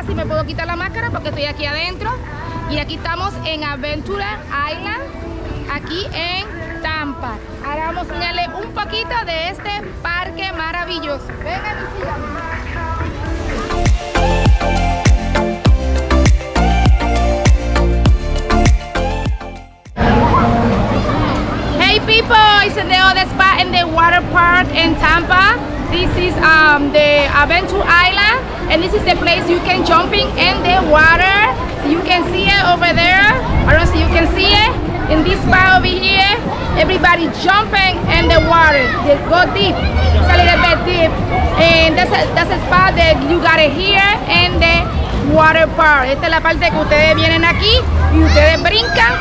si me puedo quitar la máscara porque estoy aquí adentro. Y aquí estamos en Adventure Island, aquí en Tampa. Ahora vamos a enseñarles un poquito de este parque maravilloso. Vengan y síganme. Hey people, it's the other spot in the water park in Tampa. This is the Adventure Island, and this is the place you can jumping in the water. You can see it over there. I don't know if you can see it. In this spot over here, everybody jumping in the water. They go deep. It's a little bit deep, and that's a spot that you got it here in the water park. Esta es la parte que ustedes vienen aquí y ustedes brincan.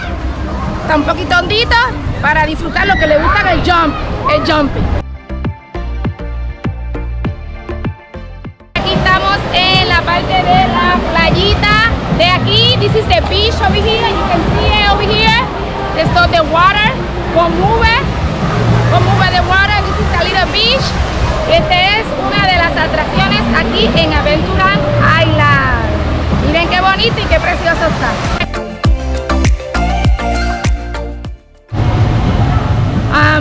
Está un poquito hondito para disfrutar lo que les gusta el jumping. Aquí estamos en la parte de la playita de aquí. This is the beach over here. You can see it over here. There's the water. Con nube de water. This is a little beach. Esta es una de las atracciones aquí en Adventure Island. Miren qué bonito y qué precioso está.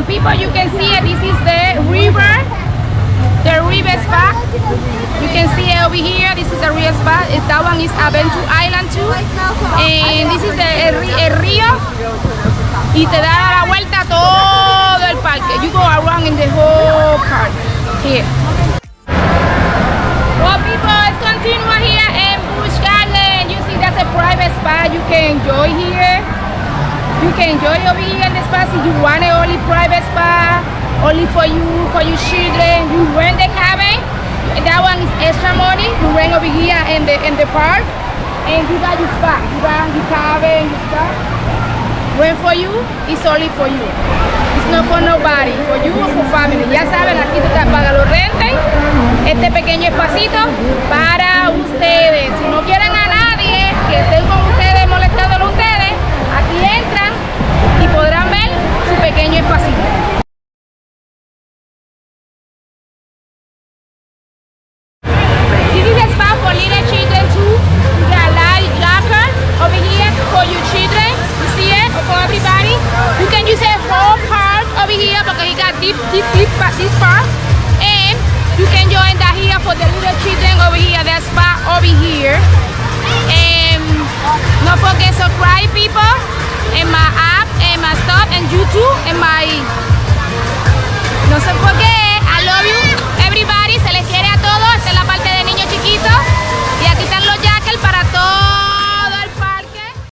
People, you can see it. This is the river spot. You can see it over here. This is a real spot. That one is Adventure Island too. And this is el río. Y te da la vuelta todo el parque. You go around in the whole park here. Well, people, let's continue here in Busch Garden. You see that's a private spot. You can enjoy here. You can enjoy over here in the spa if you want it only private spa, only for your children. You rent the cabin. That one is extra money. You rent over here in the park, and you got your spa. You got your cabin, your stuff. Rent for you, it's only for you. It's not for nobody, for you or for family. Ya saben, aquí te pagan los rentes. Este pequeño espacito para ustedes. Si no quieren a nadie que estén con ustedes, molestándolo a ustedes, aquí entran y podrán ver su pequeño espacito. This is a spot for little children too. You got a light jacker over here for your children. You see it? Or for everybody. You can use a whole park over here because you got this part. And you can join that here for the little children over here. That spot over here. And don't forget to subscribe, people, in my app and my stuff and YouTube and my